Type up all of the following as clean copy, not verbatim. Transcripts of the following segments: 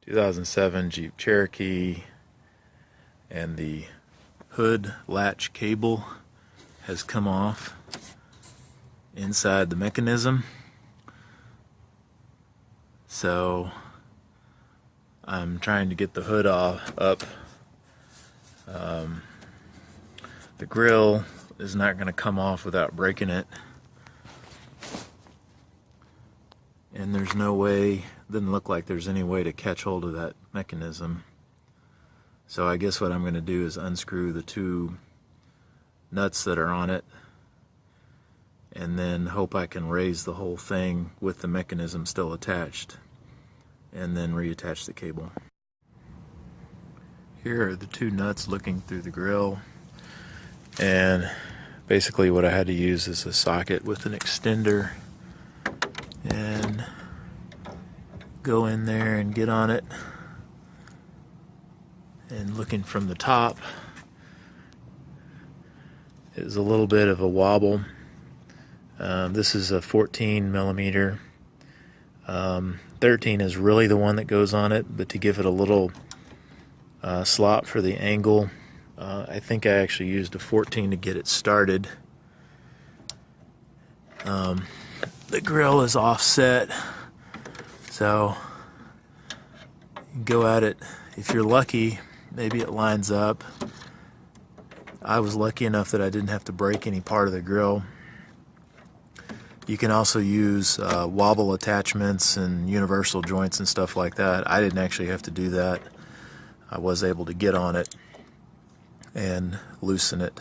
2007 Jeep Cherokee, and the hood latch cable has come off inside the mechanism. So I'm trying to get the hood up. The grill is not going to come off without breaking it. And there's no way, doesn't look like there's any way to catch hold of that mechanism. So I guess what I'm going to do is unscrew the two nuts that are on it, and then hope I can raise the whole thing with the mechanism still attached, and then reattach the cable. Here are the two nuts looking through the grill, and basically what I had to use is a socket with an extender and go in there and get on it. And looking from the top, is a little bit of a wobble. This is a 14 millimeter. 13 is really the one that goes on it, but to give it a little slot for the angle, I think I actually used a 14 to get it started. The grill is offset, so you go at it. If you're lucky, maybe it lines up. I was lucky enough that I didn't have to break any part of the grill. You can also use wobble attachments and universal joints and stuff like that. I didn't actually have to do that. I was able to get on it and loosen it.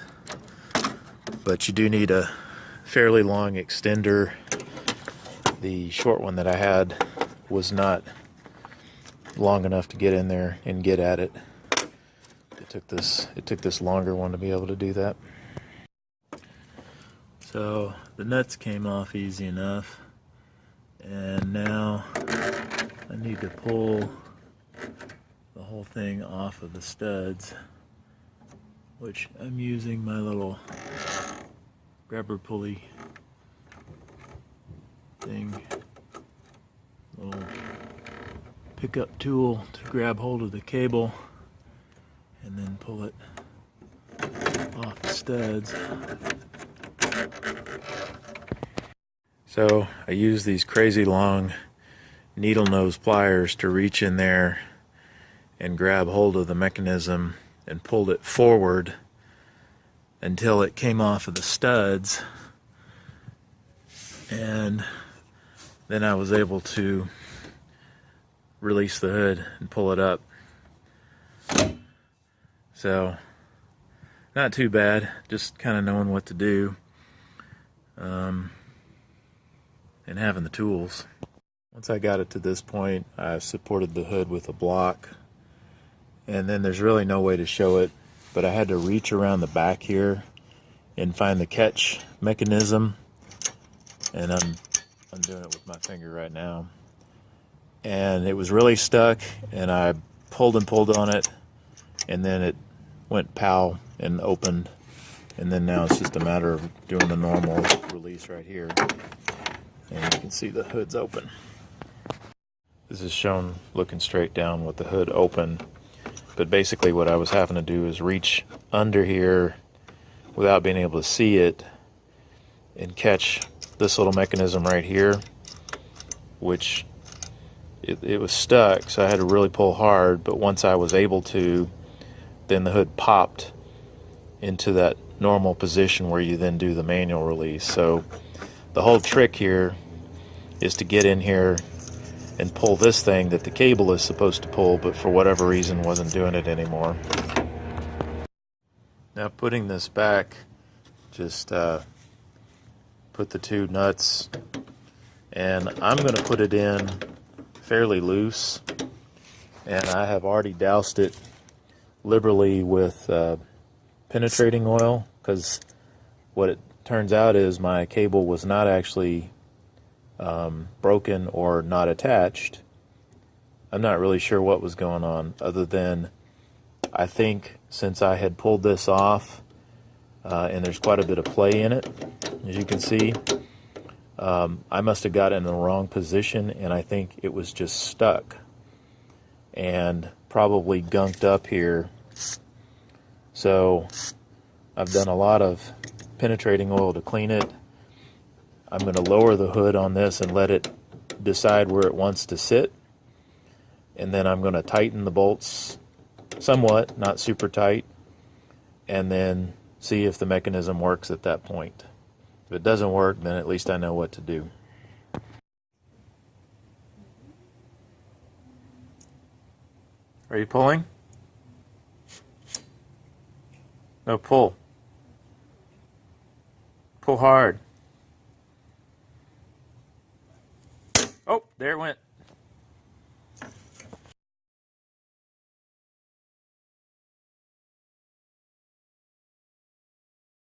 But you do need a fairly long extender. The short one that I had was not long enough to get in there and get at it. It took this longer one to be able to do that. So the nuts came off easy enough, and now I need to pull the whole thing off of the studs, which I'm using my little grabber pulley thing, little pickup tool to grab hold of the cable and then pull it off the studs. So I use these crazy long needle nose pliers to reach in there and grab hold of the mechanism and pulled it forward until it came off of the studs, and then I was able to release the hood and pull it up. So not too bad, just kind of knowing what to do and having the tools. Once I got it to this point, I supported the hood with a block, and then there's really no way to show it, but I had to reach around the back here and find the catch mechanism, and I'm doing it with my finger right now. And it was really stuck, and I pulled and pulled on it, and then it went pow and opened, and then now it's just a matter of doing the normal release right here, and you can see the hood's open. This is shown looking straight down with the hood open, but basically what I was having to do is reach under here without being able to see it and catch this little mechanism right here, which it was stuck, so I had to really pull hard, but once I was able to, then the hood popped into that normal position where you then do the manual release. So the whole trick here is to get in here and pull this thing that the cable is supposed to pull, but for whatever reason wasn't doing it anymore. Now putting this back, just put the two nuts, and I'm going to put it in fairly loose, and I have already doused it liberally with penetrating oil, because what it turns out is my cable was not actually broken or not attached. I'm not really sure what was going on, other than I think since I had pulled this off, and there's quite a bit of play in it, as you can see, I must have got it in the wrong position, and I think it was just stuck. and probably gunked up here. So I've done a lot of penetrating oil to clean it. I'm going to lower the hood on this and let it decide where it wants to sit. And then I'm going to tighten the bolts somewhat, not super tight, and then see if the mechanism works at that point. If it doesn't work, then at least I know what to do. Are you pulling? No, pull. Pull hard. Oh, there it went.